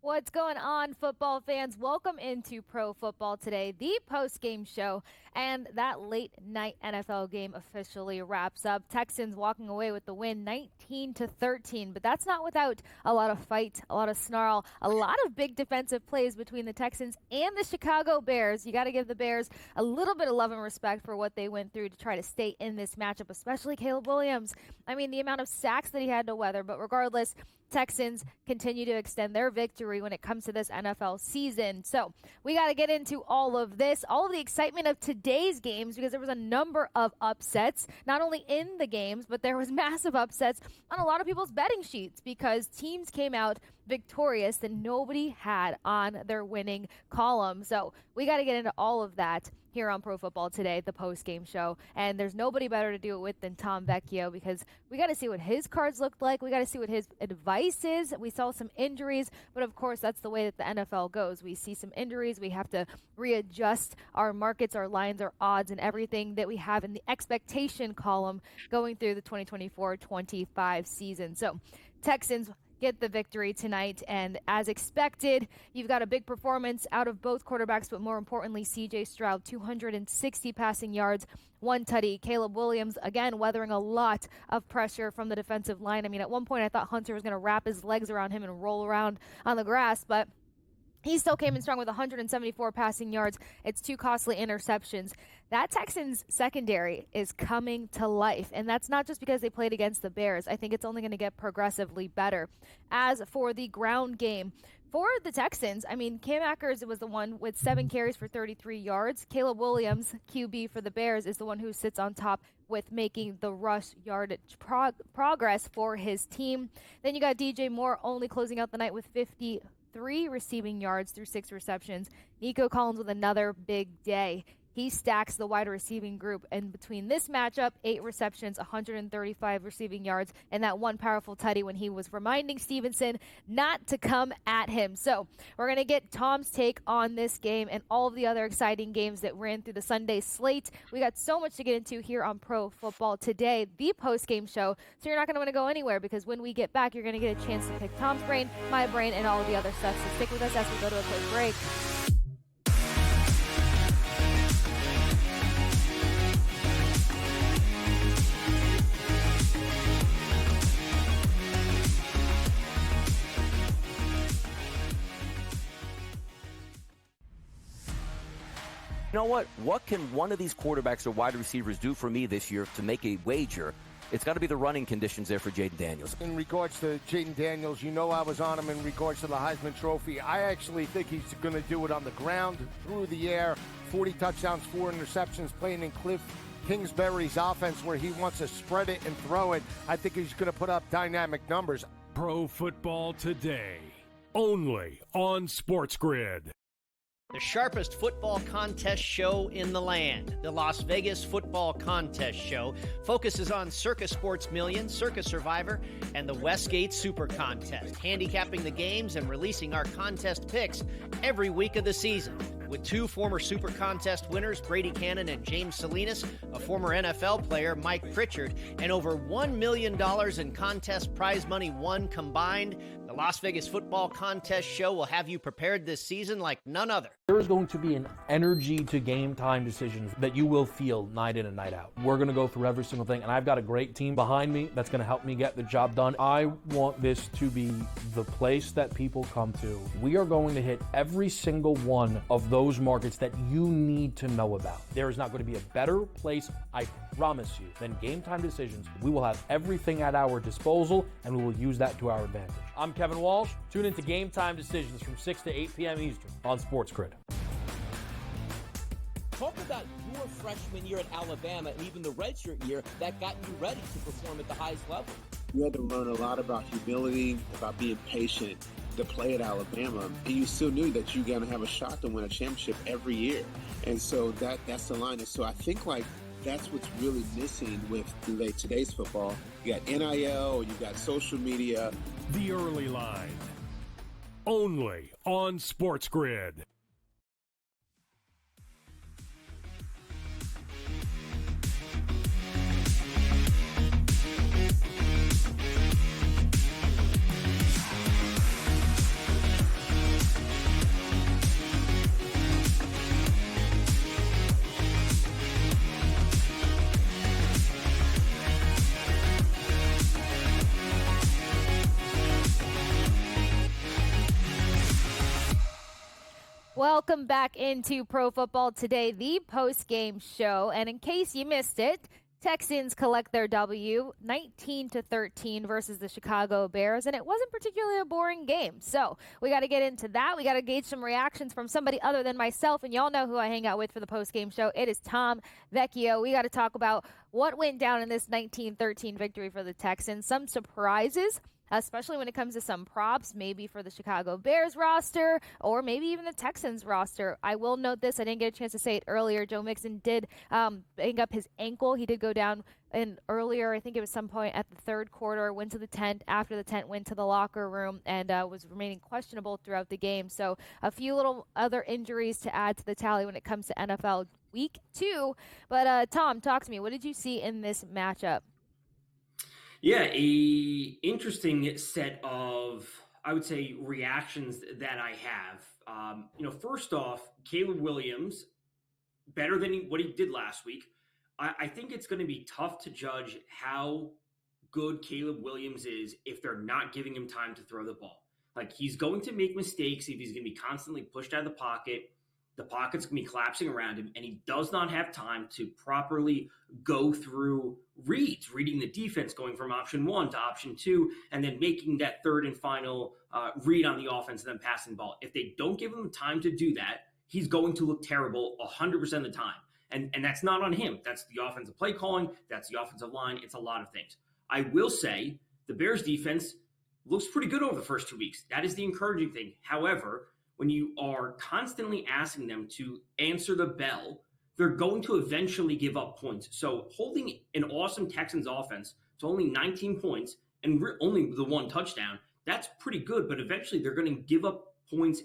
What's going on, football fans? Welcome into Pro Football Today, the post-game show, and that late-night NFL game officially wraps up. Texans walking away with the win, 19-13, but that's not without a lot of fight, a lot of snarl, a lot of big defensive plays between the Texans and the Chicago Bears. You got to give the Bears a little bit of love and respect for what they went through to try to stay in this matchup, especially Caleb Williams. I mean, the amount of sacks that he had to weather, but regardless, Texans continue to extend their victory when it comes to this NFL season. So we got to get into all of this, all of the excitement of today's games, because there was a number of upsets, not only in the games, but there was massive upsets on a lot of people's betting sheets because teams came out victorious that nobody had on their winning column. So we got to get into all of that here on Pro Football Today, the post-game show. And there's nobody better to do it with than Tom Vecchio, because we got to see what his cards looked like. We got to see what his advice is. We saw some injuries, but of course, that's the way that the NFL goes. We see some injuries. We have to readjust our markets, our lines, our odds, and everything that we have in the expectation column going through the 2024-25 season. So Texans get the victory tonight, and as expected, you've got a big performance out of both quarterbacks, but more importantly, C.J. Stroud, 260 passing yards, 1 tutty. Caleb Williams, again, weathering a lot of pressure from the defensive line. I mean, at one point, I thought Hunter was going to wrap his legs around him and roll around on the grass, but he still came in strong with 174 passing yards. It's 2 costly interceptions. That Texans secondary is coming to life, and that's not just because they played against the Bears. I think it's only going to get progressively better. As for the ground game, for the Texans, I mean, Cam Akers was the one with 7 carries for 33 yards. Caleb Williams, QB for the Bears, is the one who sits on top with making the rush yardage progress for his team. Then you got DJ Moore only closing out the night with 53 receiving yards through 6 receptions. Nico Collins with another big day. He stacks the wide receiving group, and between this matchup, 8 receptions, 135 receiving yards, and that one powerful tutty when he was reminding Stevenson not to come at him. So we're going to get Tom's take on this game and all of the other exciting games that ran through the Sunday slate. We got so much to get into here on Pro Football Today, the post-game show, so you're not going to want to go anywhere, because when we get back, you're going to get a chance to pick Tom's brain, my brain, and all of the other stuff. So stick with us as we go to a quick break. You know what? What can one of these quarterbacks or wide receivers do for me this year to make a wager? It's got to be the running conditions there for Jaden Daniels. In regards to Jaden Daniels, you know I was on him in regards to the Heisman Trophy. I actually think he's going to do it on the ground, through the air, 40 touchdowns, 4 interceptions, playing in Cliff Kingsbury's offense where he wants to spread it and throw it. I think he's going to put up dynamic numbers. Pro Football Today, only on SportsGrid. The sharpest football contest show in the land, the Las Vegas Football Contest Show, focuses on Circa Sports Million, Circa Survivor, and the Westgate Super Contest, handicapping the games and releasing our contest picks every week of the season. With 2 former Super Contest winners, Brady Cannon and James Salinas, a former NFL player, Mike Pritchard, and over $1 million in contest prize money won combined, the Las Vegas Football Contest Show will have you prepared this season like none other. There is going to be an energy to game time decisions that you will feel night in and night out. We're going to go through every single thing, and I've got a great team behind me that's going to help me get the job done. I want this to be the place that people come to. We are going to hit every single one of those markets that you need to know about. There is not going to be a better place, I promise you, than Game Time Decisions. We will have everything at our disposal, and we will use that to our advantage. I'm Kevin Walsh. Tune into Game Time Decisions from 6 to 8 p.m. Eastern on SportsGrid. Talk about your freshman year at Alabama and even the redshirt year that got you ready to perform at the highest level. You had to learn a lot about humility, about being patient to play at Alabama, and you still knew that you're going to have a shot to win a championship every year. And so that's the line. And so I think that's what's really missing with today's football. You got NIL, you got social media. The Early Line, only on SportsGrid. Welcome back into Pro Football Today, the post-game show. And in case you missed it, Texans collect their W 19-13 versus the Chicago Bears, and it wasn't particularly a boring game. So we got to get into that. We got to gauge some reactions from somebody other than myself, and y'all know who I hang out with for the post-game show. It is Tom Vecchio. We got to talk about what went down in this 19-13 victory for the Texans. Some surprises, especially when it comes to some props, maybe for the Chicago Bears roster or maybe even the Texans roster. I will note this. I didn't get a chance to say it earlier. Joe Mixon did bang up his ankle. He did go down earlier. I think it was some point at the third quarter, went to the tent. After the tent, went to the locker room and was remaining questionable throughout the game. So a few little other injuries to add to the tally when it comes to NFL Week 2. But Tom, talk to me. What did you see in this matchup? Yeah, a interesting set of, I would say, reactions that I have. First off, Caleb Williams, better than what he did last week. I think it's going to be tough to judge how good Caleb Williams is if they're not giving him time to throw the ball. Like, he's going to make mistakes if he's going to be constantly pushed out of the pocket. The pocket's going to be collapsing around him, and he does not have time to properly go through reading the defense, going from option 1 to option 2, and then making that third and final read on the offense and then passing the ball. If they don't give him the time to do that, he's going to look terrible 100% of the time. And that's not on him. That's the offensive play calling. That's the offensive line. It's a lot of things. I will say the Bears defense looks pretty good over the first 2 weeks. That is the encouraging thing. However, when you are constantly asking them to answer the bell, they're going to eventually give up points. So holding an awesome Texans offense to only 19 points and only the 1 touchdown, that's pretty good. But eventually they're going to give up points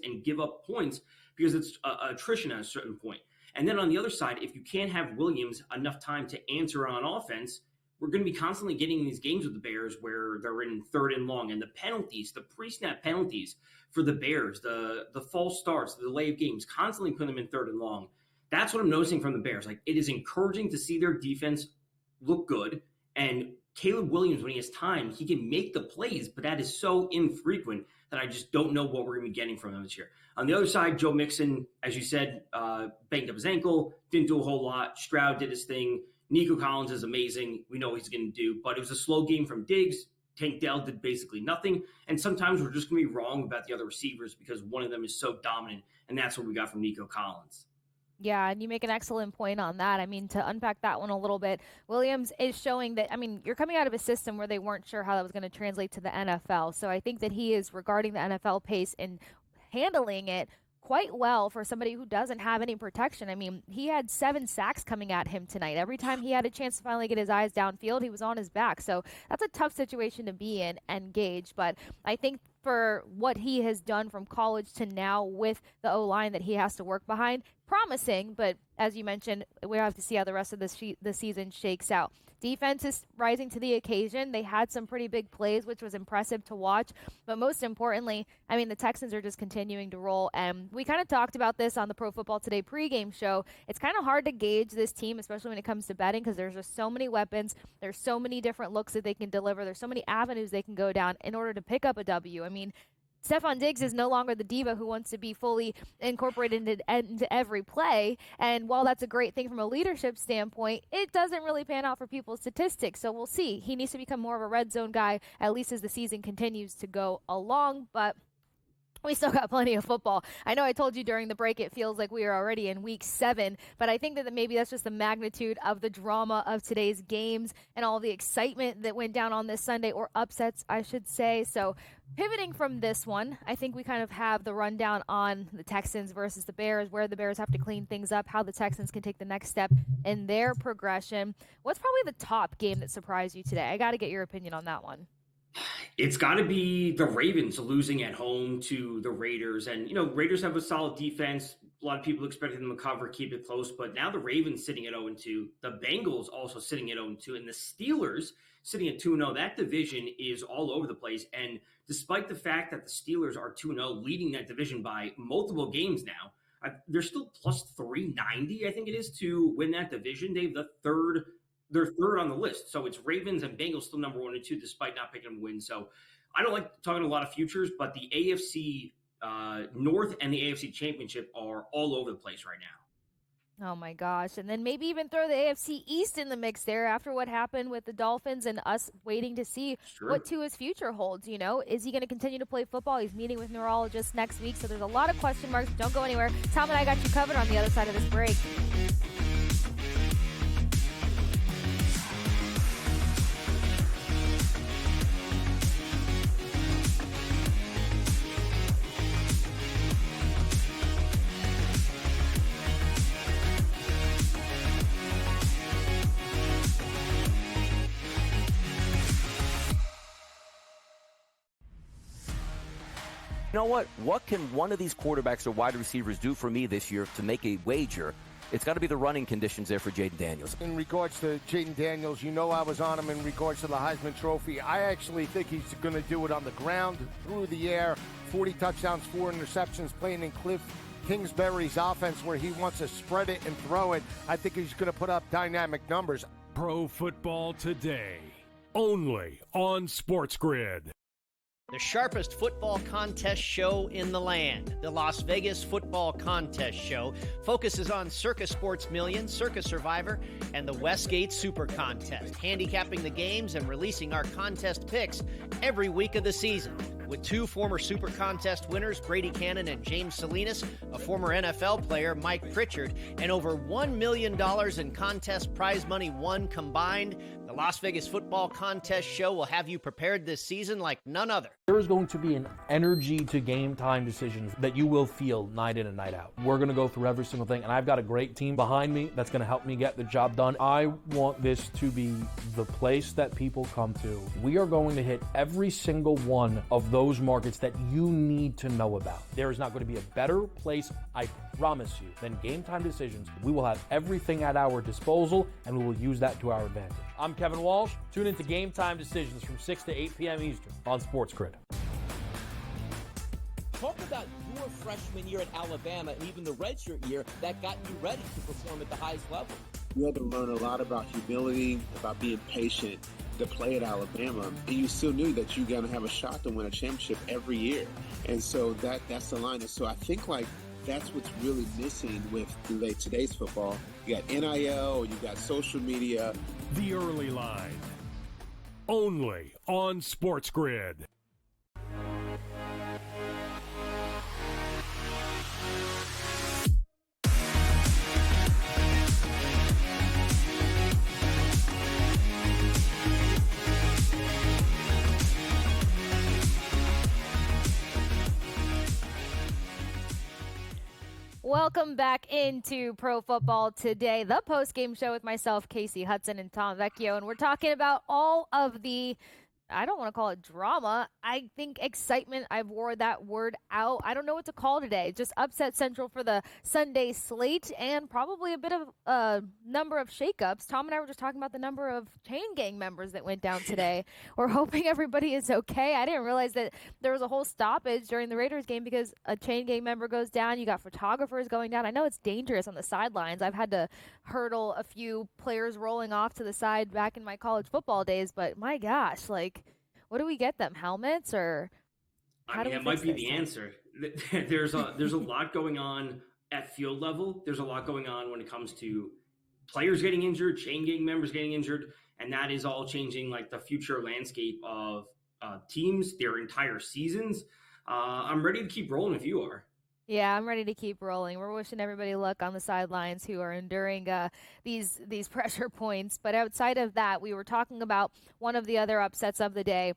because it's attrition at a certain point. And then on the other side, if you can't have Williams enough time to answer on offense, we're going to be constantly getting these games with the Bears where they're in third and long. And the penalties, the pre-snap penalties for the Bears, the false starts, the delay of games, constantly putting them in third and long. That's what I'm noticing from the Bears. Like, it is encouraging to see their defense look good. And Caleb Williams, when he has time, he can make the plays, but that is so infrequent that I just don't know what we're going to be getting from him this year. On the other side, Joe Mixon, as you said, banged up his ankle, didn't do a whole lot. Stroud did his thing. Nico Collins is amazing. We know what he's going to do, but it was a slow game from Diggs. Tank Dell did basically nothing. And sometimes we're just going to be wrong about the other receivers because one of them is so dominant, and that's what we got from Nico Collins. Yeah, and you make an excellent point on that. I mean, to unpack that one a little bit, Williams is showing that, I mean, you're coming out of a system where they weren't sure how that was going to translate to the NFL. So I think that he is regarding the NFL pace and handling it quite well for somebody who doesn't have any protection. I mean, he had 7 sacks coming at him tonight. Every time he had a chance to finally get his eyes downfield, he was on his back. So that's a tough situation to be in and gauge. But I think for what he has done from college to now with the O-line that he has to work behind, promising, but as you mentioned, we have to see how the rest of the season shakes out. Defense is rising to the occasion. They had some pretty big plays, which was impressive to watch. But most importantly, I mean, the Texans are just continuing to roll. And we kind of talked about this on the Pro Football Today pregame show. It's kind of hard to gauge this team, especially when it comes to betting, because there's just so many weapons. There's so many different looks that they can deliver. There's so many avenues they can go down in order to pick up a W. I mean, Stephon Diggs is no longer the diva who wants to be fully incorporated into every play. And while that's a great thing from a leadership standpoint, it doesn't really pan out for people's statistics. So we'll see. He needs to become more of a red zone guy, at least as the season continues to go along. But we still got plenty of football. I know I told you during the break it feels like we are already in week 7, but I think that maybe that's just the magnitude of the drama of today's games and all the excitement that went down on this Sunday, or upsets, I should say. So pivoting from this one, I think we kind of have the rundown on the Texans versus the Bears, where the Bears have to clean things up, how the Texans can take the next step in their progression. What's probably the top game that surprised you today? I got to get your opinion on that one. It's got to be the Ravens losing at home to the Raiders. And, Raiders have a solid defense. A lot of people expected them to cover, keep it close. But now the Ravens sitting at 0-2. The Bengals also sitting at 0-2. And the Steelers sitting at 2-0. That division is all over the place. And despite the fact that the Steelers are 2-0, leading that division by multiple games now, they're still plus 390, I think it is, to win that division. They have they're third on the list. So it's Ravens and Bengals still number 1 and 2, despite not picking them to win. So I don't like talking a lot of futures, but the AFC North and the AFC Championship are all over the place right now. Oh my gosh. And then maybe even throw the AFC East in the mix there after what happened with the Dolphins and us waiting to see what Tua's future holds. You know, is he going to continue to play football? He's meeting with neurologists next week. So there's a lot of question marks. Don't go anywhere. Tom and I got you covered on the other side of this break. You know what? What can one of these quarterbacks or wide receivers do for me this year to make a wager? It's got to be the running conditions there for Jaden Daniels. In regards to Jaden Daniels, you know I was on him in regards to the Heisman Trophy. I actually think he's going to do it on the ground, through the air, 40 touchdowns, 4 interceptions, playing in Cliff Kingsbury's offense where he wants to spread it and throw it. I think he's going to put up dynamic numbers. Pro Football Today, only on SportsGrid. The sharpest football contest show in the land, the Las Vegas Football Contest Show, focuses on Circus Sports Million, Circus Survivor, and the Westgate Super Contest, handicapping the games and releasing our contest picks every week of the season. With 2 former Super Contest winners, Brady Cannon and James Salinas, a former NFL player, Mike Pritchard, and over $1 million in contest prize money won combined, the Las Vegas Football Contest Show will have you prepared this season like none other. There is going to be an energy to game time decisions that you will feel night in and night out. We're going to go through every single thing, and I've got a great team behind me that's going to help me get the job done. I want this to be the place that people come to. We are going to hit every single one of those markets that you need to know about. There is not going to be a better place, I promise you, than Game Time Decisions. We will have everything at our disposal, and we will use that to our advantage. I'm Kevin Walsh. Tune into Game Time Decisions from 6 to 8 p.m. Eastern on SportsGrid. Talk about your freshman year at Alabama and even the redshirt year that got you ready to perform at the highest level. You had to learn a lot about humility, about being patient to play at Alabama, and you still knew that you're going to have a shot to win a championship every year. And so that's the line. And so I think that's what's really missing with today's football. You got NIL, you got social media. The Early Line, only on SportsGrid. Welcome back into Pro Football Today, the post-game show with myself, Kasey Hudson, and Tom Vecchio, and we're talking about all of the, I don't want to call it drama, I think excitement. I've wore that word out. I don't know what to call today. Just upset central for the Sunday slate and probably a bit of a number of shakeups. Tom and I were just talking about the number of chain gang members that went down today. We're hoping everybody is okay. I didn't realize that there was a whole stoppage during the Raiders game because a chain gang member goes down. You got photographers going down. I know it's dangerous on the sidelines. I've had to hurdle a few players rolling off to the side back in my college football days, but my gosh, what do we get them? Helmets or? I mean, it might be the answer. There's a lot going on at field level. There's a lot going on when it comes to players getting injured, chain gang members getting injured, and that is all changing the future landscape of teams, their entire seasons. I'm ready to keep rolling if you are. Yeah, I'm ready to keep rolling. We're wishing everybody luck on the sidelines who are enduring these pressure points. But outside of that, we were talking about one of the other upsets of the day.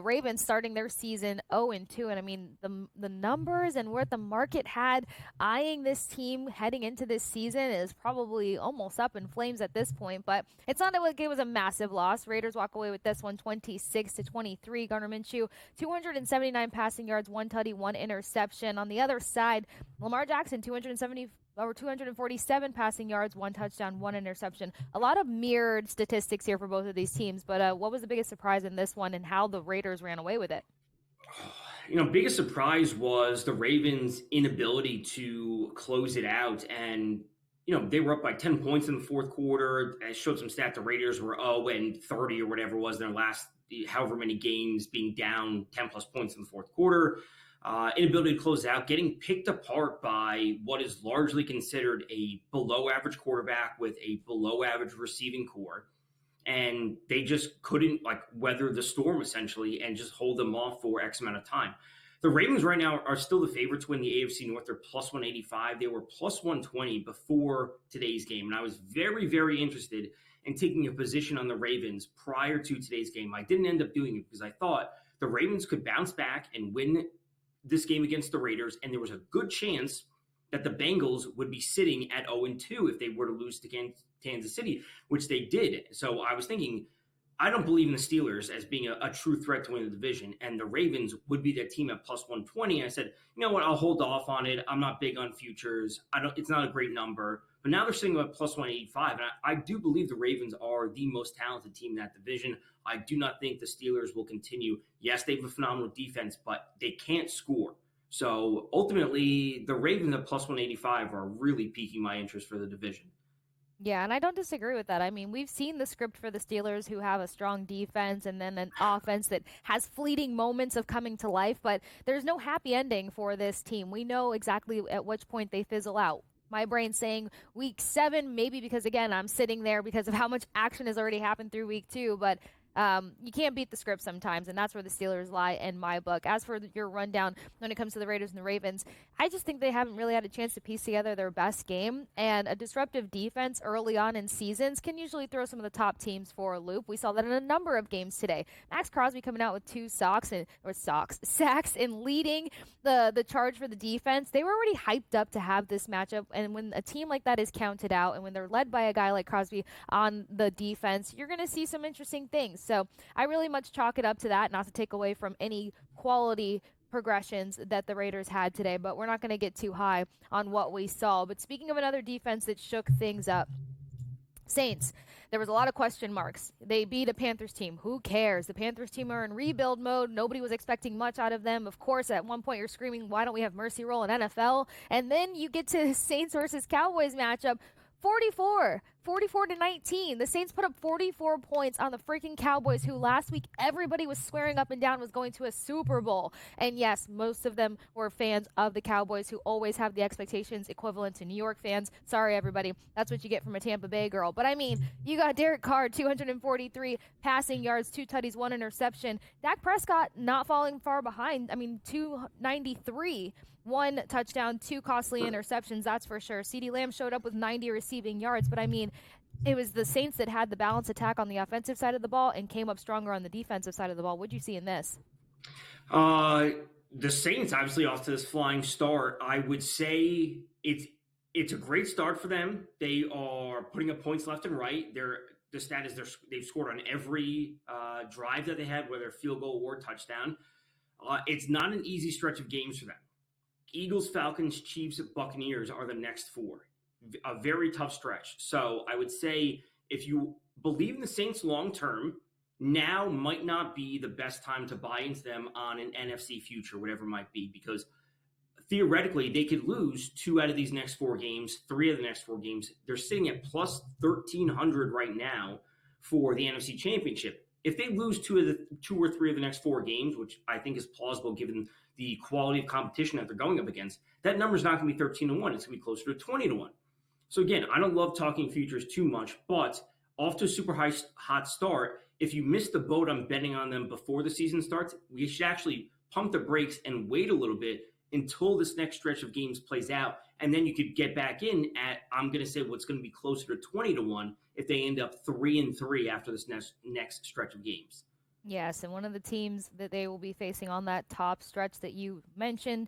Ravens starting their season 0-2, and I mean the numbers and what the market had eyeing this team heading into this season is probably almost up in flames at this point. But it's not like it was a massive loss. Raiders walk away with this one 26-23. Gardner Minshew 279 passing yards, 1 tutty, 1 interception. On the other side, Lamar Jackson 247 passing yards, 1 touchdown, 1 interception. A lot of mirrored statistics here for both of these teams, but what was the biggest surprise in this one and how the Raiders ran away with it? Biggest surprise was the Ravens' inability to close it out. And, they were up by 10 points in the fourth quarter. I showed some stat. The Raiders were 0-30 or whatever it was in their last however many games, being down 10 plus points in the fourth quarter. inability to close out, getting picked apart by what is largely considered a below-average quarterback with a below-average receiving core. And they just couldn't weather the storm essentially and just hold them off for X amount of time. The Ravens right now are still the favorites to win the AFC North. They're plus 185. They were plus 120 before today's game. And I was very, very interested in taking a position on the Ravens prior to today's game. I didn't end up doing it because I thought the Ravens could bounce back and win this game against the Raiders. And there was a good chance that the Bengals would be sitting at 0-2 if they were to lose to Kansas City, which they did. So I was thinking, I don't believe in the Steelers as being a true threat to win the division, and the Ravens would be their team at plus 120. I said, you know what, I'll hold off on it. I'm not big on futures. It's not a great number. But now they're sitting at plus 185, and I do believe the Ravens are the most talented team in that division. I do not think the Steelers will continue. Yes, they have a phenomenal defense, but they can't score. So ultimately, the Ravens at plus 185 are really piquing my interest for the division. Yeah, and I don't disagree with that. I mean, we've seen the script for the Steelers, who have a strong defense and then an offense that has fleeting moments of coming to life, but there's no happy ending for this team. We know exactly at which point they fizzle out. My brain's saying week 7, maybe because, again, I'm sitting there because of how much action has already happened through week 2, but you can't beat the script sometimes, and that's where the Steelers lie in my book. As for your rundown when it comes to the Raiders and the Ravens, I just think they haven't really had a chance to piece together their best game, and a disruptive defense early on in seasons can usually throw some of the top teams for a loop. We saw that in a number of games today. Max Crosby coming out with 2 sacks and leading the charge for the defense. They were already hyped up to have this matchup, and when a team like that is counted out and when they're led by a guy like Crosby on the defense, you're going to see some interesting things. So I really much chalk it up to that, not to take away from any quality progressions that the Raiders had today, but we're not going to get too high on what we saw. But speaking of another defense that shook things up, Saints, there was a lot of question marks. They beat a Panthers team. Who cares? The Panthers team are in rebuild mode. Nobody was expecting much out of them. Of course, at one point you're screaming, why don't we have mercy rule in NFL? And then you get to Saints versus Cowboys matchup. 44-19. The Saints put up 44 points on the freaking Cowboys, who last week everybody was swearing up and down was going to a Super Bowl. And yes, most of them were fans of the Cowboys, who always have the expectations equivalent to New York fans. Sorry, everybody. That's what you get from a Tampa Bay girl. But I mean, you got Derek Carr, 243 passing yards, 2 tutties, 1 interception. Dak Prescott not falling far behind. I mean, 293. 1 touchdown, 2 costly interceptions, that's for sure. CeeDee Lamb showed up with 90 receiving yards, but I mean, it was the Saints that had the balanced attack on the offensive side of the ball and came up stronger on the defensive side of the ball. What do you see in this? The Saints, obviously, off to this flying start. I would say it's a great start for them. They are putting up points left and right. The stat is they've scored on every drive that they had, whether field goal or touchdown. It's not an easy stretch of games for them. Eagles, Falcons, Chiefs, Buccaneers are the next 4. A very tough stretch. So I would say if you believe in the Saints long-term, now might not be the best time to buy into them on an NFC future, whatever it might be, because theoretically they could lose 2 out of these next 4 games, 3 of the next 4 games. They're sitting at plus 1,300 right now for the NFC Championship. If they lose 2 or 3 of the next 4 games, which I think is plausible given the quality of competition that they're going up against, that number's not going to be 13-1. It's going to be closer to 20-1. So again, I don't love talking futures too much, but off to a super hot start. If you missed the boat on betting on them before the season starts, we should actually pump the brakes and wait a little bit until this next stretch of games plays out. And then you could get back in at, I'm going to say, what's going to be closer to 20-1 if they end up 3-3 after this next stretch of games. Yes, and one of the teams that they will be facing on that top stretch that you mentioned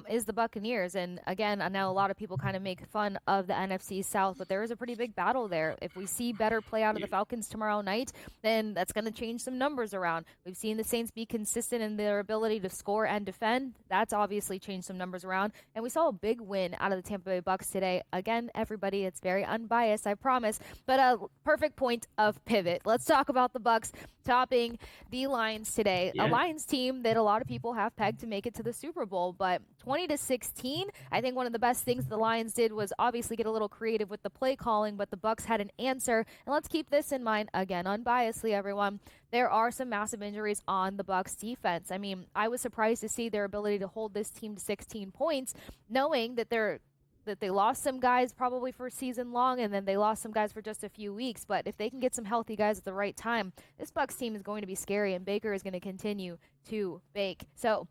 is the Buccaneers. And again, I know a lot of people kind of make fun of the NFC South, but there is a pretty big battle there. If we see better play out of the Falcons tomorrow night, then that's going to change some numbers around. We've seen the Saints be consistent in their ability to score and defend. That's obviously changed some numbers around. And we saw a big win out of the Tampa Bay Bucks today. Again, everybody, it's very unbiased, I promise, but a perfect point of pivot. Let's talk about the Bucks topping the Lions today. Yeah. A Lions team that a lot of people have pegged to make it to the Super Bowl, but 20-16, I think one of the best things the Lions did was obviously get a little creative with the play calling, but the Bucs had an answer. And let's keep this in mind, again, unbiasedly, everyone. There are some massive injuries on the Bucs defense. I mean, I was surprised to see their ability to hold this team to 16 points, knowing that they lost some guys probably for season long, and then they lost some guys for just a few weeks. But if they can get some healthy guys at the right time, this Bucs team is going to be scary, and Baker is going to continue to bake. So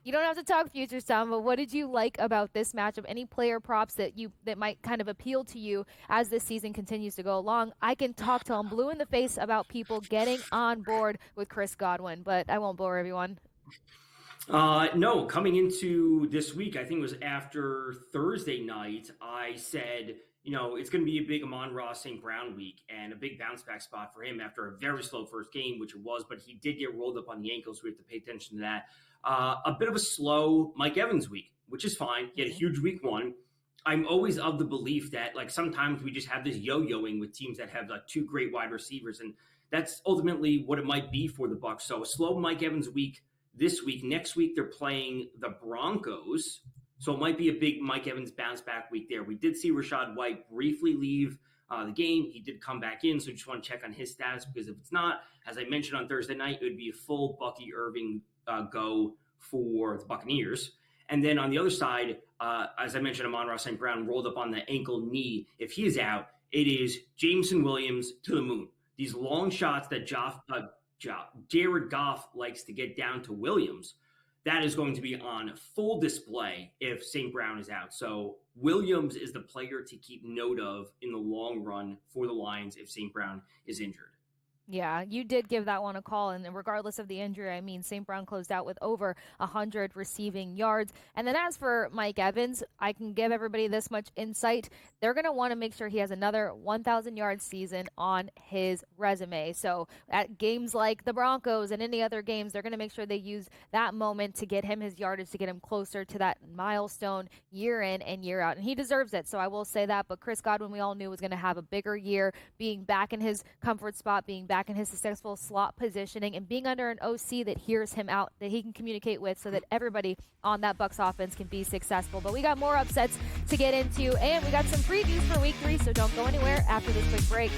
you don't have to talk futures, Tom, but what did you like about this matchup? Any player props that might kind of appeal to you as this season continues to go along? I can talk till I'm blue in the face about people getting on board with Chris Godwin, but I won't bore everyone. No, coming into this week, I think it was after Thursday night, I said, it's going to be a big Amon-Ra St. Brown week and a big bounce back spot for him after a very slow first game, which it was, but he did get rolled up on the ankle, so we have to pay attention to that. A bit of a slow Mike Evans week, which is fine. He had a huge week one. I'm always of the belief that sometimes we just have this yo-yoing with teams that have two great wide receivers, and that's ultimately what it might be for the Bucs. So a slow Mike Evans week this week. Next week, they're playing the Broncos. So it might be a big Mike Evans bounce back week there. We did see Rachaad White briefly leave the game. He did come back in, so just want to check on his status, because if it's not, as I mentioned on Thursday night, it would be a full Bucky Irving go for the Buccaneers. And then on the other side, as I mentioned, Amon-Ra St. Brown rolled up on the ankle knee. If he is out, it is Jameson Williams to the moon. These long shots that Jared Goff likes to get down to Williams, that is going to be on full display if St. Brown is out. So Williams is the player to keep note of in the long run for the Lions if St. Brown is injured. Yeah, you did give that one a call, and regardless of the injury, I mean, St. Brown closed out with over 100 receiving yards. And then as for Mike Evans, I can give everybody this much insight. They're going to want to make sure he has another 1,000-yard season on his resume. So at games like the Broncos and any other games, they're going to make sure they use that moment to get him his yardage, to get him closer to that milestone year in and year out. And he deserves it, so I will say that. But Chris Godwin, we all knew, was going to have a bigger year, being back in his comfort spot, being back in his successful slot positioning, and being under an OC that hears him out, that he can communicate with, so that everybody on that Bucs offense can be successful. But we got more upsets to get into, and we got some previews for week 3, so don't go anywhere after this quick break.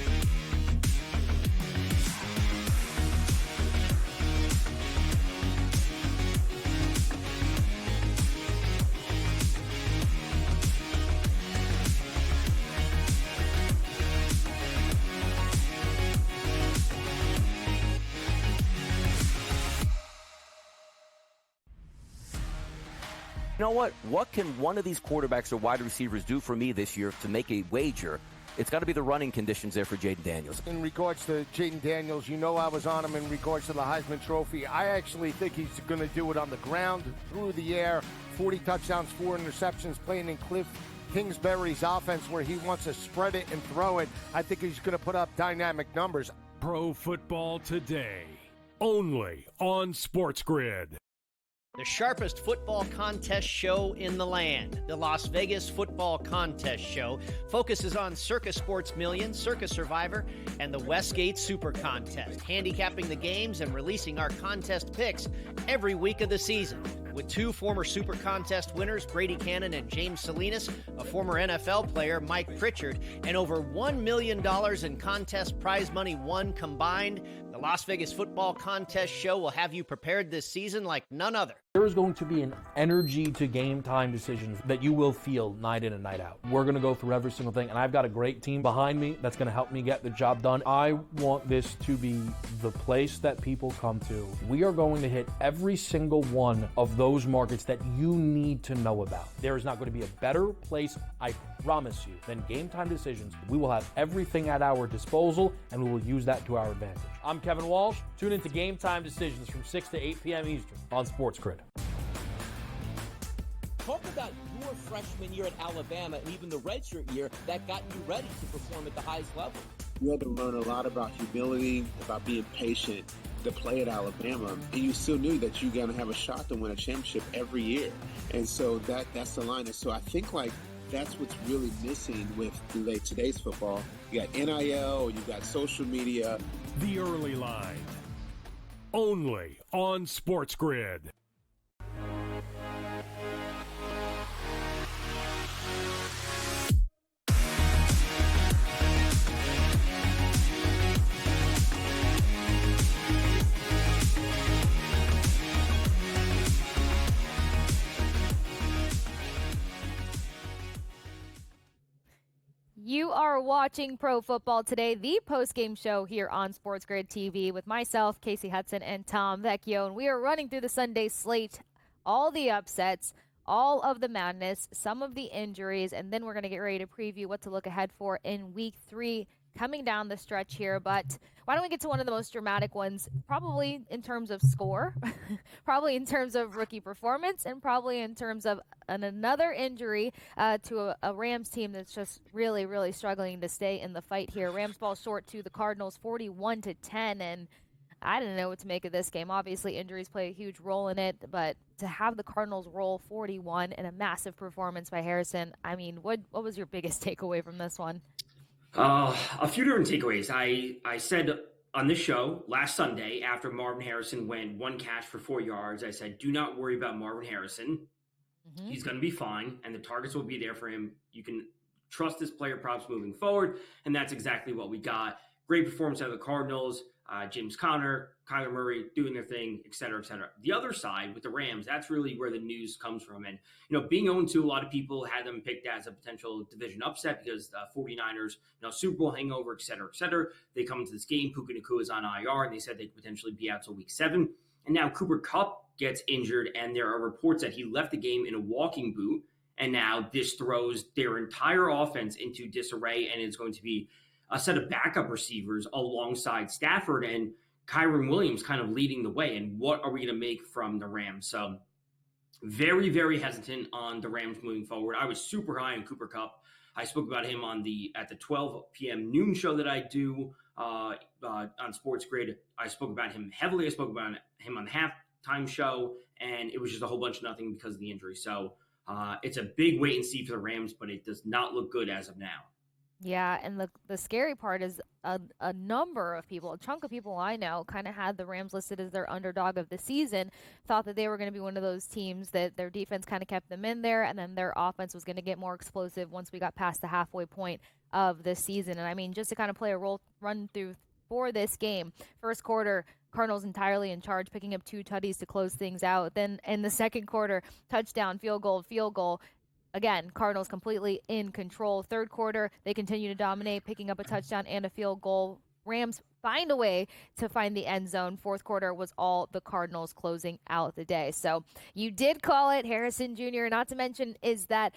You know what? What can one of these quarterbacks or wide receivers do for me this year to make a wager? It's got to be the running conditions there for Jaden Daniels. In regards to Jaden Daniels, I was on him in regards to the Heisman Trophy. I actually think he's going to do it on the ground, through the air, 40 touchdowns, 4 interceptions, playing in Cliff Kingsbury's offense where he wants to spread it and throw it. I think he's going to put up dynamic numbers. Pro Football Today, only on SportsGrid. The sharpest football contest show in the land, the Las Vegas Football Contest Show, focuses on Circa Sports Million, Circa Survivor, and the Westgate Super Contest, handicapping the games and releasing our contest picks every week of the season. With 2 former Super Contest winners, Brady Cannon and James Salinas, a former NFL player, Mike Pritchard, and over $1 million in contest prize money won combined, the Las Vegas Football Contest Show will have you prepared this season like none other. There is going to be an energy to game time decisions that you will feel night in and night out. We're going to go through every single thing, and I've got a great team behind me that's going to help me get the job done. I want this to be the place that people come to. We are going to hit every single one of those markets that you need to know about. There is not going to be a better place, I promise you, than Game Time Decisions. We will have everything at our disposal, and we will use that to our advantage. I'm Kevin Walsh. Tune into Game Time Decisions from 6 to 8 p.m. Eastern on SportsGrid. Talk about your freshman year at Alabama and even the redshirt year that got you ready to perform at the highest level. You had to learn a lot about humility, about being patient to play at Alabama, and you still knew that you're going to have a shot to win a championship every year. And so that's the line. And so I think that's what's really missing with today's football. You got NIL, you got social media. The Early Line. only on SportsGrid. You are watching Pro Football Today, the post-game show here on SportsGrid TV with myself, Kasey Hudson, and Tom Vecchio. And we are running through the Sunday slate, all the upsets, all of the madness, some of the injuries, and then we're going to get ready to preview what to look ahead for in Week 3 coming down the stretch here. But why don't we get to one of the most dramatic ones, probably in terms of score, probably in terms of rookie performance, and probably in terms of another injury to a Rams team that's just really, really struggling to stay in the fight here. Rams fall short to the Cardinals 41-10, and I didn't know what to make of this game. Obviously, injuries play a huge role in it, but to have the Cardinals roll 41 and a massive performance by Harrison, I mean, what was your biggest takeaway from this one? A few different takeaways. I said on this show last Sunday after Marvin Harrison went 1 catch for 4 yards, I said, do not worry about Marvin Harrison. Mm-hmm. He's going to be fine, and the targets will be there for him. You can trust this player props moving forward, and that's exactly what we got. Great performance out of the Cardinals. James Conner, Kyler Murray doing their thing, et cetera, et cetera. The other side with the Rams, that's really where the news comes from. And, being 0-2, a lot of people had them picked as a potential division upset because the 49ers, Super Bowl hangover, et cetera, et cetera. They come into this game, Puka Nacua is on IR, and they said they'd potentially be out till Week 7. And now Cooper Kupp gets injured, and there are reports that he left the game in a walking boot. And now this throws their entire offense into disarray, and it's going to be a set of backup receivers alongside Stafford and Kyren Williams kind of leading the way. And what are we going to make from the Rams? So very, very hesitant on the Rams moving forward. I was super high on Cooper Kupp. I spoke about him at the 12 p.m. noon show that I do on SportsGrid. I spoke about him heavily. I spoke about him on the halftime show, and it was just a whole bunch of nothing because of the injury. So it's a big wait and see for the Rams, but it does not look good as of now. Yeah, and the scary part is a number of people, a chunk of people I know, kind of had the Rams listed as their underdog of the season, thought that they were going to be one of those teams that their defense kind of kept them in there, and then their offense was going to get more explosive once we got past the halfway point of the season. And I mean, just to kind of play a run through for this game, first quarter, Cardinals entirely in charge, picking up 2 tutties to close things out. Then in the second quarter, touchdown, field goal. Again, Cardinals completely in control. Third quarter, they continue to dominate, picking up a touchdown and a field goal. Rams find a way to find the end zone. Fourth quarter was all the Cardinals closing out the day. So you did call it, Harrison Jr., not to mention is that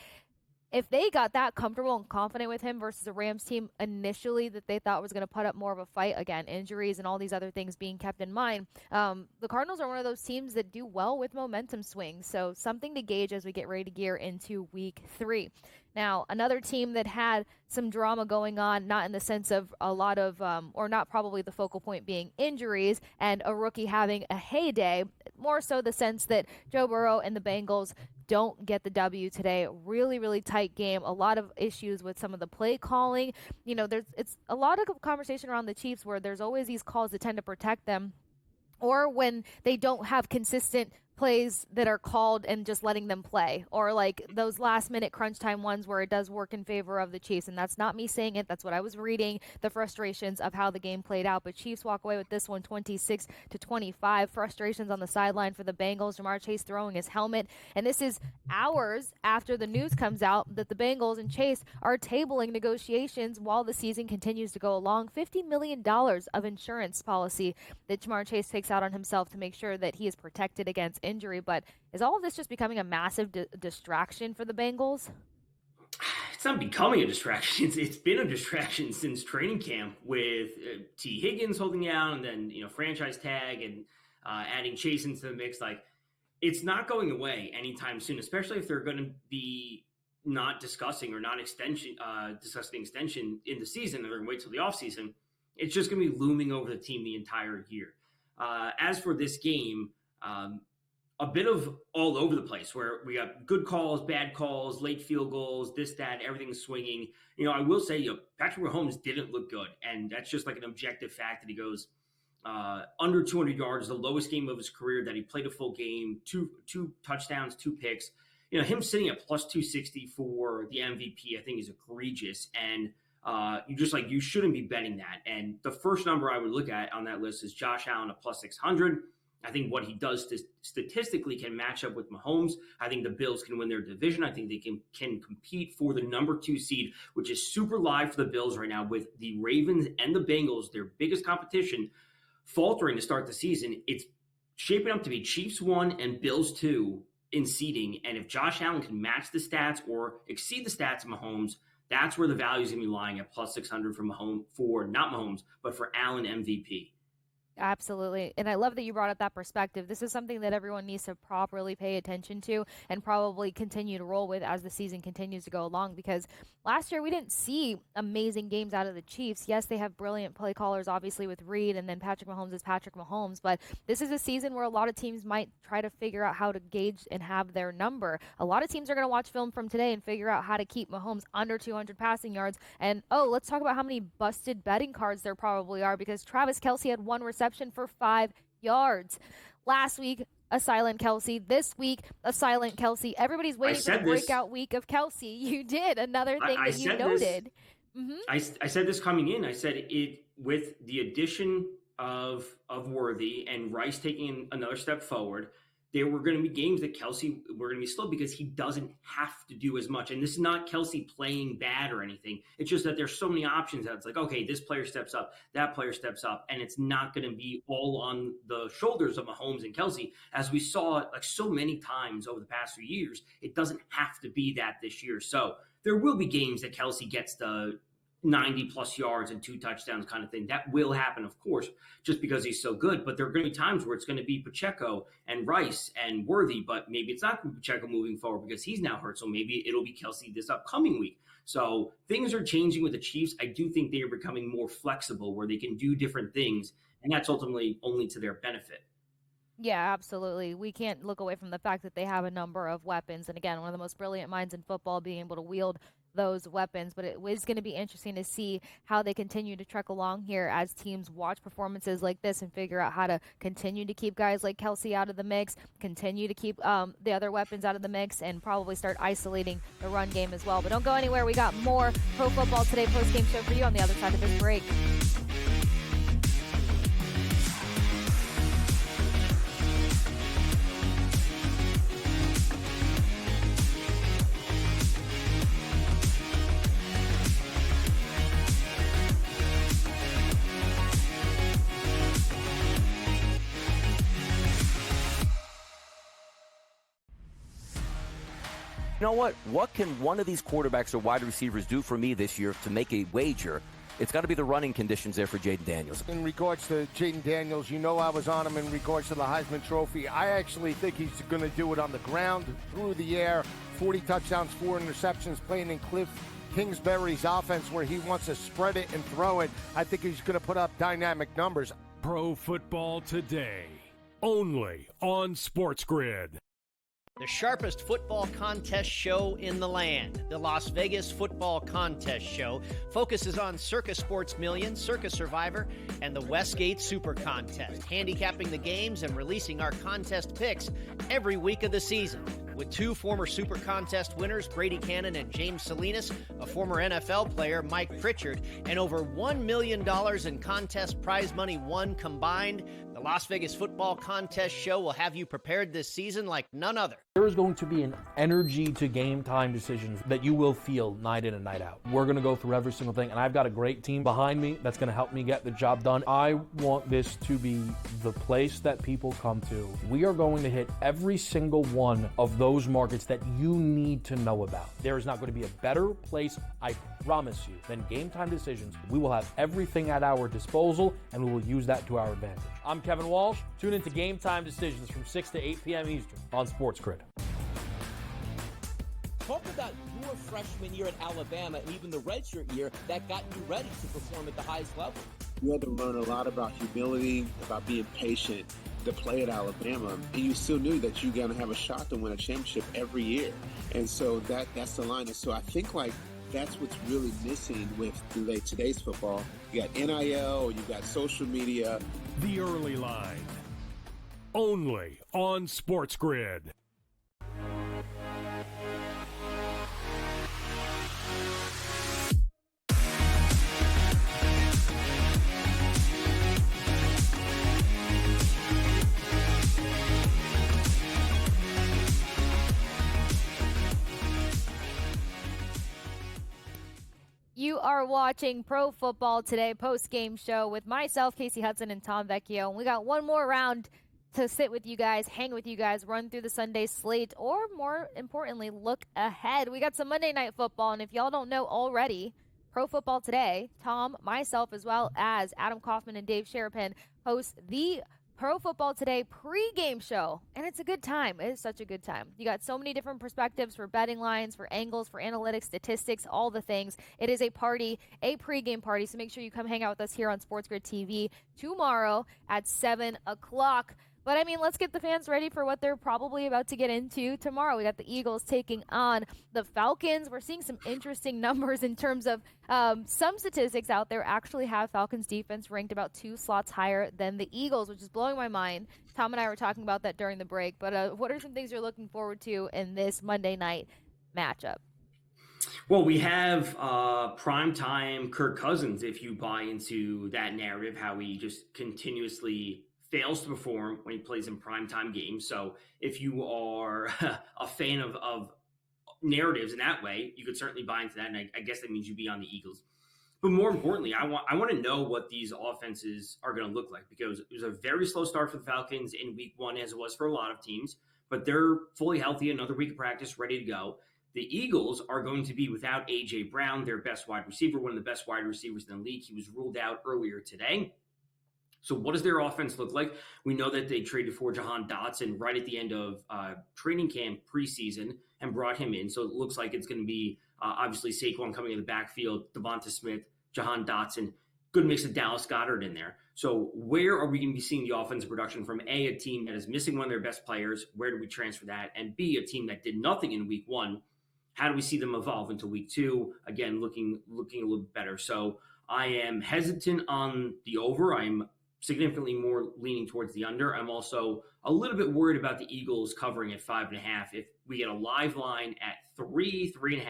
if they got that comfortable and confident with him versus a Rams team initially that they thought was going to put up more of a fight, again, injuries and all these other things being kept in mind, the Cardinals are one of those teams that do well with momentum swings. So something to gauge as we get ready to gear into Week 3. Now, another team that had some drama going on, not in the sense of a lot of, or not probably the focal point being injuries and a rookie having a heyday, more so the sense that Joe Burrow and the Bengals don't get the W today. Really, really tight game. A lot of issues with some of the play calling. It's a lot of conversation around the Chiefs where there's always these calls that tend to protect them, or when they don't have consistent plays that are called and just letting them play, or like those last minute crunch time ones where it does work in favor of the Chiefs. And that's not me saying it, that's what I was reading, the frustrations of how the game played out. But Chiefs walk away with this one 26-25. Frustrations on the sideline for the Bengals. Jamar Chase throwing his helmet, and this is hours after the news comes out that the Bengals and Chase are tabling negotiations while the season continues to go along. $50 million of insurance policy that Jamar Chase takes out on himself to make sure that he is protected against injury. But is all of this just becoming a massive distraction for the Bengals? It's not becoming a distraction. It's been a distraction since training camp with T. Higgins holding out, and then franchise tag and adding Chase into the mix. Like, it's not going away anytime soon, especially if they're going to be not discussing or not discussing extension in the season, and they're going to wait till the offseason. It's just going to be looming over the team the entire year. As for this game, a bit of all over the place where we got good calls, bad calls, late field goals, this, that, everything's swinging. I will say, Patrick Mahomes didn't look good, and that's just like an objective fact that he goes under 200 yards, the lowest game of his career that he played a full game, two touchdowns, 2 picks. Him sitting at plus 260 for the MVP, I think is egregious. And you shouldn't be betting that. And the first number I would look at on that list is Josh Allen at plus 600. I think what he does statistically can match up with Mahomes. I think the Bills can win their division. I think they can compete for the number 2 seed, which is super live for the Bills right now with the Ravens and the Bengals, their biggest competition, faltering to start the season. It's shaping up to be Chiefs 1 and Bills 2 in seeding. And if Josh Allen can match the stats or exceed the stats of Mahomes, that's where the value is going to be lying at plus 600 for not Mahomes, but for Allen MVP. Absolutely. And I love that you brought up that perspective. This is something that everyone needs to properly pay attention to and probably continue to roll with as the season continues to go along, because last year we didn't see amazing games out of the Chiefs. Yes, they have brilliant play callers, obviously, with Reed, and then Patrick Mahomes is Patrick Mahomes, but this is a season where a lot of teams might try to figure out how to gauge and have their number. A lot of teams are going to watch film from today and figure out how to keep Mahomes under 200 passing yards. And, let's talk about how many busted betting cards there probably are, because Travis Kelce had 1 reception for 5 yards. Last week, a silent Kelce. This week, a silent Kelce. Everybody's waiting for the breakout week of Kelce. You did. Another thing that you noted. I said this coming in. I said it with the addition of Worthy and Rice taking another step forward. There were going to be games that Kelce were going to be slow because he doesn't have to do as much. And this is not Kelce playing bad or anything. It's just that there's so many options that it's like, okay, this player steps up, that player steps up, and it's not going to be all on the shoulders of Mahomes and Kelce. As we saw like so many times over the past few years, it doesn't have to be that this year. So there will be games that Kelce gets the 90-plus yards and 2 touchdowns kind of thing. That will happen, of course, just because he's so good. But there are going to be times where it's going to be Pacheco and Rice and Worthy, but maybe it's not going to be Pacheco moving forward because he's now hurt. So maybe it'll be Kelce this upcoming week. So things are changing with the Chiefs. I do think they are becoming more flexible where they can do different things, and that's ultimately only to their benefit. Yeah, absolutely. We can't look away from the fact that they have a number of weapons. And again, one of the most brilliant minds in football being able to wield those weapons. But it is going to be interesting to see how they continue to trek along here as teams watch performances like this and figure out how to continue to keep guys like Kelce out of the mix, continue to keep the other weapons out of the mix, and probably start isolating the run game as well. But don't go anywhere. We got more Pro Football Today post-game show for you on the other side of this break. You know what? What can one of these quarterbacks or wide receivers do for me this year to make a wager? It's got to be the running conditions there for Jaden Daniels. In regards to Jaden Daniels, I was on him in regards to the Heisman Trophy. I actually think he's going to do it on the ground, through the air, 40 touchdowns, 4 interceptions, playing in Cliff Kingsbury's offense where he wants to spread it and throw it. I think he's going to put up dynamic numbers. Pro Football Today, only on SportsGrid. The sharpest football contest show in the land, the Las Vegas Football Contest Show, focuses on Circa Sports Million, Circa Survivor, and the Westgate Super Contest, handicapping the games and releasing our contest picks every week of the season. With 2 former Super Contest winners, Brady Cannon and James Salinas, a former NFL player, Mike Pritchard, and over $1 million in contest prize money won combined, the Las Vegas Football Contest Show will have you prepared this season like none other. There is going to be an energy to game time decisions that you will feel night in and night out. We're going to go through every single thing, and I've got a great team behind me that's going to help me get the job done. I want this to be the place that people come to. We are going to hit every single one of those markets that you need to know about. There is not going to be a better place, I promise you, than Game Time Decisions. We will have everything at our disposal, and we will use that to our advantage. I'm Kevin Walsh. Tune into Game Time Decisions from 6 to 8 p.m. Eastern on SportsGrid. Talk about your freshman year at Alabama and even the redshirt year that got you ready to perform at the highest level. You had to learn a lot about humility, about being patient to play at Alabama, and you still knew that you're going to have a shot to win a championship every year. And so that's the line. And so I think that's what's really missing with today's football. You got NIL, you got social media, The Early Line. Only on SportsGrid. You are watching Pro Football Today post-game show with myself, Kasey Hudson, and Tom Vecchio. And we got one more round to sit with you guys, hang with you guys, run through the Sunday slate, or more importantly, look ahead. We got some Monday Night Football, and if y'all don't know already, Pro Football Today, Tom, myself, as well as Adam Kaufman and Dave Sherapin host the Pro Football Today pregame show, and it's a good time. It is such a good time. You got so many different perspectives for betting lines, for angles, for analytics, statistics, all the things. It is a party, a pregame party, so make sure you come hang out with us here on SportsGrid TV tomorrow at 7 o'clock. But, I mean, let's get the fans ready for what they're probably about to get into tomorrow. We got the Eagles taking on the Falcons. We're seeing some interesting numbers in terms of some statistics out there actually have Falcons defense ranked about 2 slots higher than the Eagles, which is blowing my mind. Tom and I were talking about that during the break. But what are some things you're looking forward to in this Monday night matchup? Well, we have primetime Kirk Cousins, if you buy into that narrative, how he just continuously fails to perform when he plays in primetime games. So if you are a fan of narratives in that way, you could certainly buy into that. And I guess that means you'd be on the Eagles. But more importantly, I want to know what these offenses are going to look like, because it was a very slow start for the Falcons in week 1, as it was for a lot of teams, but they're fully healthy, another week of practice, ready to go. The Eagles are going to be without A.J. Brown, their best wide receiver, one of the best wide receivers in the league. He was ruled out earlier today. So what does their offense look like? We know that they traded for Jahan Dotson right at the end of training camp preseason and brought him in. So it looks like it's going to be obviously Saquon coming in the backfield, Devonta Smith, Jahan Dotson, good mix of Dallas Goedert in there. So where are we going to be seeing the offensive production from A team that is missing one of their best players? Where do we transfer that? And B, a team that did nothing in week 1. How do we see them evolve into week 2? Again, looking a little bit better. So I am hesitant on the over. I'm significantly more leaning towards the under. I'm also a little bit worried about the Eagles covering at 5.5. If we get a live line at 3.5,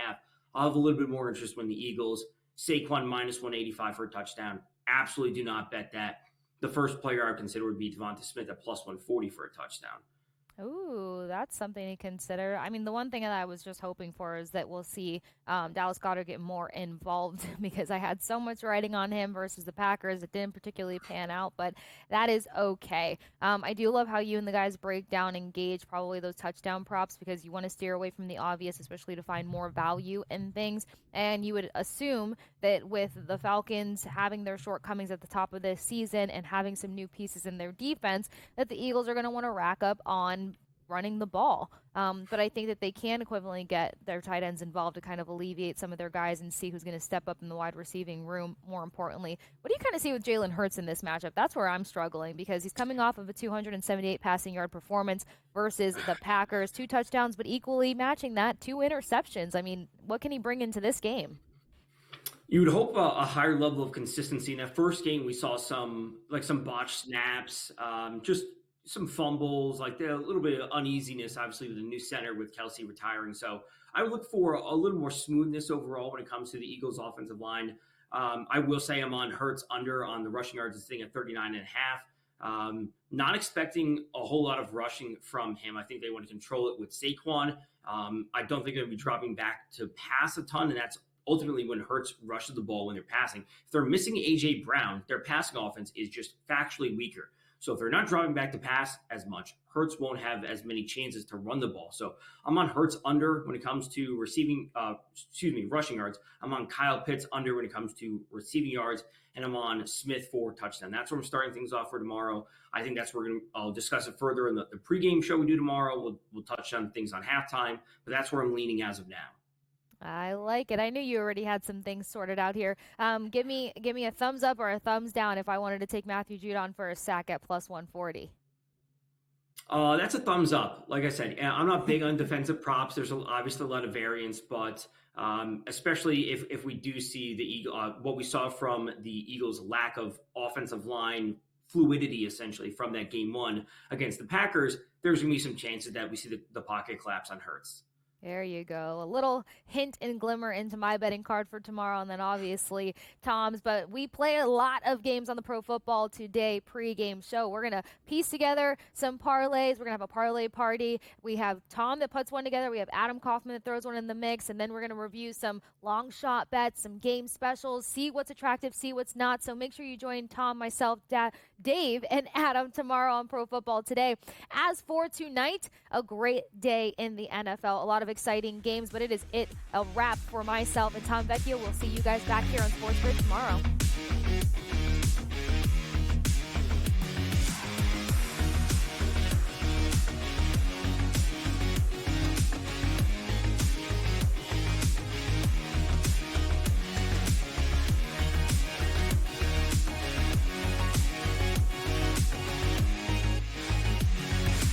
I'll have a little bit more interest when the Eagles. Saquon minus 185 for a touchdown. Absolutely do not bet that. The first player I would consider would be Devonta Smith at plus 140 for a touchdown. Ooh, that's something to consider. I mean, the one thing that I was just hoping for is that we'll see Dallas Goedert get more involved, because I had so much writing on him versus the Packers. It didn't particularly pan out, but that is okay. I do love how you and the guys break down and gauge probably those touchdown props, because you want to steer away from the obvious, especially to find more value in things. And you would assume that with the Falcons having their shortcomings at the top of this season and having some new pieces in their defense, that the Eagles are going to want to rack up on running the ball. But I think that they can equivalently get their tight ends involved to kind of alleviate some of their guys and see who's going to step up in the wide receiving room. More importantly, what do you kind of see with Jalen Hurts in this matchup? That's where I'm struggling, because he's coming off of a 278 passing yard performance versus the Packers, 2 touchdowns, but equally matching that, 2 interceptions. I mean, what can he bring into this game? You would hope a higher level of consistency. In that first game, we saw some botched snaps, just some fumbles, like a little bit of uneasiness, obviously, with the new center with Kelce retiring. So I would look for a little more smoothness overall when it comes to the Eagles' offensive line. I will say I'm on Hurts under on the rushing yards, sitting at 39.5. Not expecting a whole lot of rushing from him. I think they want to control it with Saquon. I don't think they're going to be dropping back to pass a ton, and that's ultimately when Hurts rushes the ball when they're passing. If they're missing A.J. Brown, their passing offense is just factually weaker. So if they're not dropping back to pass as much, Hurts won't have as many chances to run the ball. So I'm on Hurts under when it comes to rushing yards. I'm on Kyle Pitts under when it comes to receiving yards, and I'm on Smith for touchdown. That's where I'm starting things off for tomorrow. I think that's where I'll discuss it further in the pregame show we do tomorrow. We'll touch on things on halftime, but that's where I'm leaning as of now. I like it. I knew you already had some things sorted out here. Give me a thumbs up or a thumbs down if I wanted to take Matthew Judon for a sack at plus 140. That's a thumbs up. Like I said, I'm not big on defensive props. There's obviously a lot of variance, but especially if we do see the Eagle, what we saw from the Eagles' lack of offensive line fluidity essentially from that game one against the Packers, there's going to be some chances that we see the pocket collapse on Hurts. There you go. A little hint and glimmer into my betting card for tomorrow, and then obviously Tom's. But we play a lot of games on the Pro Football Today pregame show. We're going to piece together some parlays. We're going to have a parlay party. We have Tom that puts one together. We have Adam Kaufman that throws one in the mix. And then we're going to review some long shot bets, some game specials, see what's attractive, see what's not. So make sure you join Tom, myself, Dave, and Adam tomorrow on Pro Football Today. As for tonight, a great day in the NFL. A lot of exciting games, but it is a wrap for myself and Tom Vecchio. We'll see you guys back here on SportsGrid tomorrow.